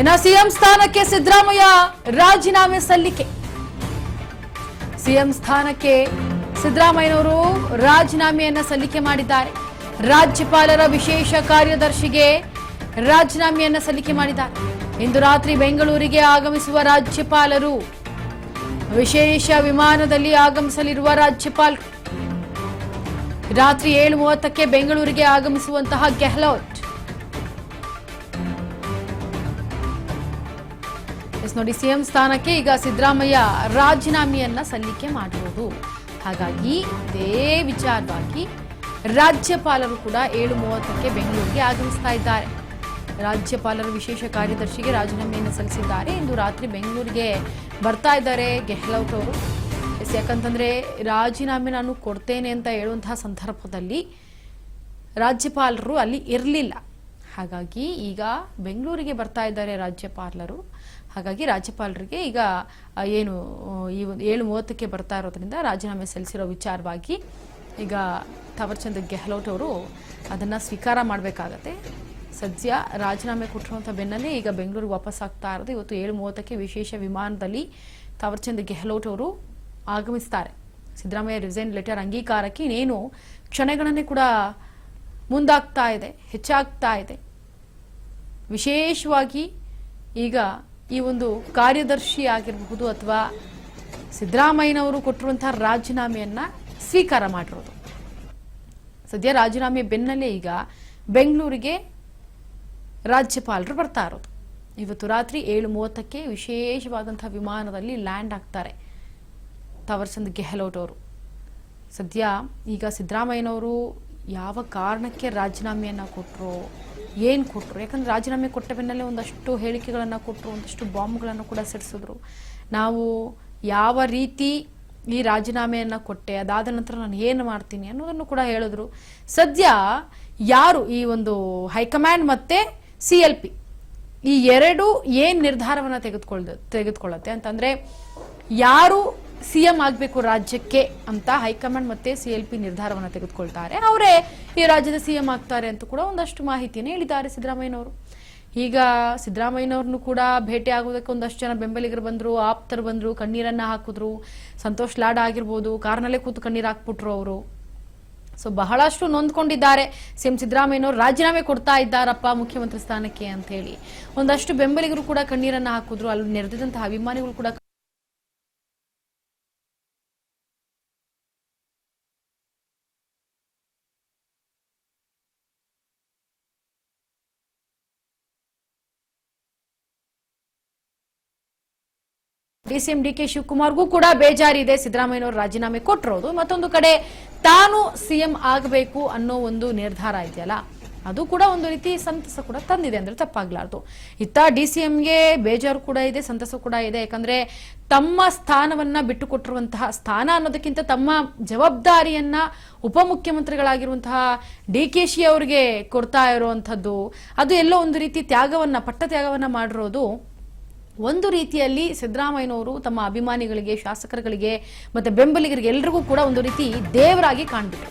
ಇನ್ನು ಸಿಎಂ ಸ್ಥಾನಕ್ಕೆ ಸಿದ್ದರಾಮಯ್ಯ ರಾಜೀನಾಮೆ ಸಲ್ಲಿಕೆ. ಸಿಎಂ ಸ್ಥಾನಕ್ಕೆ ಸಿದ್ದರಾಮಯ್ಯನವರು ರಾಜೀನಾಮೆಯನ್ನ ಸಲ್ಲಿಕೆ ಮಾಡಿದ್ದಾರೆ. ರಾಜ್ಯಪಾಲರ ವಿಶೇಷ ಕಾರ್ಯದರ್ಶಿಗೆ ರಾಜೀನಾಮೆಯನ್ನ ಸಲ್ಲಿಕೆ ಮಾಡಿದ್ದಾರೆ. ಇಂದು ರಾತ್ರಿ ಬೆಂಗಳೂರಿಗೆ ಆಗಮಿಸುವ ರಾಜ್ಯಪಾಲರು, ವಿಶೇಷ ವಿಮಾನದಲ್ಲಿ ಆಗಮಿಸಲಿರುವ ರಾಜ್ಯಪಾಲರು ರಾತ್ರಿ 7:30ಕ್ಕೆ ಬೆಂಗಳೂರಿಗೆ ಆಗಮಿಸುವಂತಹ ಗೆಹ್ಲೋಟ್. ನೋಡಿ, ಸಿಎಂ ಸ್ಥಾನಕ್ಕೆ ಈಗ ಸಿದ್ದರಾಮಯ್ಯ ರಾಜೀನಾಮೆಯನ್ನ ಸಲ್ಲಿಕೆ ಮಾಡಿರುವುದು. ಹಾಗಾಗಿ ಇದೇ ವಿಚಾರವಾಗಿ ರಾಜ್ಯಪಾಲರು ಕೂಡ 7:30ಕ್ಕೆ ಬೆಂಗಳೂರಿಗೆ ಆಗಮಿಸ್ತಾ ಇದ್ದಾರೆ. ರಾಜ್ಯಪಾಲರ ವಿಶೇಷ ಕಾರ್ಯದರ್ಶಿಗೆ ರಾಜೀನಾಮೆಯನ್ನು ಸಲ್ಲಿಸಿದ್ದಾರೆ. ಇಂದು ರಾತ್ರಿ ಬೆಂಗಳೂರಿಗೆ ಬರ್ತಾ ಇದ್ದಾರೆ ಗೆಹ್ಲೋಟ್ ಅವರು. ಯಾಕಂತಂದ್ರೆ ರಾಜೀನಾಮೆ ನಾನು ಕೊಡ್ತೇನೆ ಅಂತ ಹೇಳುವಂತಹ ಸಂದರ್ಭದಲ್ಲಿ ರಾಜ್ಯಪಾಲರು ಅಲ್ಲಿ ಇರಲಿಲ್ಲ. ಹಾಗಾಗಿ ಈಗ ಬೆಂಗಳೂರಿಗೆ ಬರ್ತಾ ಇದ್ದಾರೆ ರಾಜ್ಯಪಾಲರು. ಹಾಗಾಗಿ ರಾಜ್ಯಪಾಲರಿಗೆ ಈಗ ಏನು ಈ 7:30ಕ್ಕೆ ಬರ್ತಾ ಇರೋದ್ರಿಂದ ರಾಜೀನಾಮೆ ಸಲ್ಲಿಸಿರೋ ವಿಚಾರವಾಗಿ ಈಗ ಥಾವರ್ಚಂದ್ ಗೆಹ್ಲೋಟ್ ಅವರು ಅದನ್ನು ಸ್ವೀಕಾರ ಮಾಡಬೇಕಾಗತ್ತೆ. ಸದ್ಯ ರಾಜೀನಾಮೆ ಕೊಟ್ಟಿರುವಂಥ ಬೆನ್ನಲ್ಲೇ ಈಗ ಬೆಂಗಳೂರಿಗೆ ವಾಪಸ್ ಆಗ್ತಾ ಇರೋದು. ಇವತ್ತು 7:30ಕ್ಕೆ ವಿಶೇಷ ವಿಮಾನದಲ್ಲಿ ಥಾವರ್ಚಂದ್ ಗೆಹ್ಲೋಟ್ ಅವರು ಆಗಮಿಸ್ತಾರೆ. ಸಿದ್ದರಾಮಯ್ಯ ರಿಸೈನ್ ಲೆಟರ್ ಅಂಗೀಕಾರಕ್ಕೆ ಇನ್ನೇನು ಕ್ಷಣಗಳನ್ನೇ ಕೂಡ ಮುಂದಾಗ್ತಾ ಇದೆ, ಹೆಚ್ಚಾಗ್ತಾ ಇದೆ. ವಿಶೇಷವಾಗಿ ಈಗ ಈ ಒಂದು ಕಾರ್ಯದರ್ಶಿ ಆಗಿರಬಹುದು ಅಥವಾ ಸಿದ್ದರಾಮಯ್ಯನವರು ಕೊಟ್ಟಿರುವಂತಹ ರಾಜೀನಾಮೆಯನ್ನ ಸ್ವೀಕಾರ ಮಾಡಿರೋದು. ಸದ್ಯ ರಾಜೀನಾಮೆ ಬೆನ್ನಲ್ಲೇ ಈಗ ಬೆಂಗಳೂರಿಗೆ ರಾಜ್ಯಪಾಲರು ಬರ್ತಾ ಇರೋದು. ಇವತ್ತು ರಾತ್ರಿ 7:30ಕ್ಕೆ ವಿಶೇಷವಾದಂತಹ ವಿಮಾನದಲ್ಲಿ ಲ್ಯಾಂಡ್ ಆಗ್ತಾರೆ ಥಾವರ್ಚಂದ್ ಗೆಹ್ಲೋಟ್ ಅವರು. ಸದ್ಯ ಈಗ ಸಿದ್ದರಾಮಯ್ಯನವರು ಯಾವ ಕಾರಣಕ್ಕೆ ರಾಜೀನಾಮೆಯನ್ನ ಕೊಟ್ಟರು, ಏನು ಕೊಟ್ಟರು, ಯಾಕಂದ್ರೆ ರಾಜೀನಾಮೆ ಕೊಟ್ಟ ಬೆನ್ನಲ್ಲೇ ಒಂದಷ್ಟು ಹೇಳಿಕೆಗಳನ್ನು ಕೊಟ್ಟರು, ಒಂದಷ್ಟು ಬಾಂಬ್ಗಳನ್ನು ಕೂಡ ಸಿಡಿಸಿದ್ರು. ನಾವು ಯಾವ ರೀತಿ ಈ ರಾಜೀನಾಮೆಯನ್ನ ಕೊಟ್ಟೆ, ಅದಾದ ನಂತರ ನಾನು ಏನು ಮಾಡ್ತೀನಿ ಅನ್ನೋದನ್ನು ಕೂಡ ಹೇಳಿದ್ರು. ಸದ್ಯ ಯಾರು ಈ ಒಂದು ಹೈಕಮಾಂಡ್ ಮತ್ತೆ CLP ಈ ಎರಡು ಏನ್ ನಿರ್ಧಾರವನ್ನ ತೆಗೆದುಕೊಳ್ಳುತ್ತೆ ಅಂತಂದ್ರೆ, ಯಾರು CM ಆಗಬೇಕು ರಾಜ್ಯಕ್ಕೆ ಅಂತ ಹೈಕಮಾಂಡ್ ಮತ್ತೆ CLP ನಿರ್ಧಾರವನ್ನ ತೆಗೆದುಕೊಳ್ತಾರೆ, ಅವರೇ ಈ ರಾಜ್ಯದ CM ಆಗ್ತಾರೆ ಅಂತ ಕೂಡ ಒಂದಷ್ಟು ಮಾಹಿತಿಯನ್ನು ಹೇಳಿದ್ದಾರೆ ಸಿದ್ದರಾಮಯ್ಯನವರು. ಈಗ ಸಿದ್ದರಾಮಯ್ಯನವ್ರನ್ನು ಕೂಡ ಭೇಟಿ ಆಗೋದಕ್ಕೆ ಒಂದಷ್ಟು ಜನ ಬೆಂಬಲಿಗರು ಬಂದ್ರು, ಆಪ್ತರು ಬಂದ್ರು, ಕಣ್ಣೀರನ್ನ ಹಾಕಿದ್ರು. ಸಂತೋಷ್ ಲಾಡ್ ಆಗಿರ್ಬೋದು, ಕಾರ್ನಲ್ಲೇ ಕೂತು ಕಣ್ಣೀರು ಹಾಕ್ಬಿಟ್ರು ಅವರು. ಸೊ ಬಹಳಷ್ಟು ನೊಂದ್ಕೊಂಡಿದ್ದಾರೆ. ಸಿಎಂ ಸಿದ್ದರಾಮಯ್ಯನವರು ರಾಜೀನಾಮೆ ಕೊಡ್ತಾ ಇದ್ದಾರಪ್ಪ ಮುಖ್ಯಮಂತ್ರಿ ಸ್ಥಾನಕ್ಕೆ ಅಂತ ಹೇಳಿ ಒಂದಷ್ಟು ಬೆಂಬಲಿಗರು ಕೂಡ ಕಣ್ಣೀರನ್ನ ಹಾಕಿದ್ರು. ಅಲ್ಲಿ ನೆರೆದಿದ್ದಂತಹ ಅಭಿಮಾನಿಗಳು ಕೂಡ DCM DK ಶಿವಕುಮಾರ್ಗೂ ಕೂಡ ಬೇಜಾರಿದೆ ಸಿದ್ದರಾಮಯ್ಯನವರು ರಾಜೀನಾಮೆ ಕೊಟ್ಟಿರೋದು. ಮತ್ತೊಂದು ಕಡೆ ತಾನು CM ಆಗಬೇಕು ಅನ್ನೋ ಒಂದು ನಿರ್ಧಾರ ಇದೆಯಲ್ಲ, ಅದು ಕೂಡ ಒಂದು ರೀತಿ ಸಂತಸ ಕೂಡ ತಂದಿದೆ ಅಂದ್ರೆ ತಪ್ಪಾಗ್ಲಾರ್ದು. ಇತ್ತ DCMಗೆ ಬೇಜಾರು ಕೂಡ ಇದೆ, ಸಂತಸ ಕೂಡ ಇದೆ. ಯಾಕಂದ್ರೆ ತಮ್ಮ ಸ್ಥಾನವನ್ನ ಬಿಟ್ಟುಕೊಟ್ಟಿರುವಂತಹ ಸ್ಥಾನ ಅನ್ನೋದಕ್ಕಿಂತ ತಮ್ಮ ಜವಾಬ್ದಾರಿಯನ್ನ ಉಪಮುಖ್ಯಮಂತ್ರಿಗಳಾಗಿರುವಂತಹ DKಶಿ ಅವರಿಗೆ ಕೊಡ್ತಾ ಇರುವಂತದ್ದು, ಅದು ಎಲ್ಲೋ ಒಂದು ರೀತಿ ಪಟ್ಟ ತ್ಯಾಗವನ್ನ ಮಾಡಿರೋದು. ಒಂದು ರೀತಿಯಲ್ಲಿ ಸಿದ್ದರಾಮಯ್ಯನವರು ತಮ್ಮ ಅಭಿಮಾನಿಗಳಿಗೆ, ಶಾಸಕರುಗಳಿಗೆ ಮತ್ತೆ ಬೆಂಬಲಿಗರಿಗೆ ಎಲ್ರಿಗೂ ಕೂಡ ಒಂದು ರೀತಿ ದೇವರಾಗಿ ಕಾಣ್ಬಿಟ್ರು.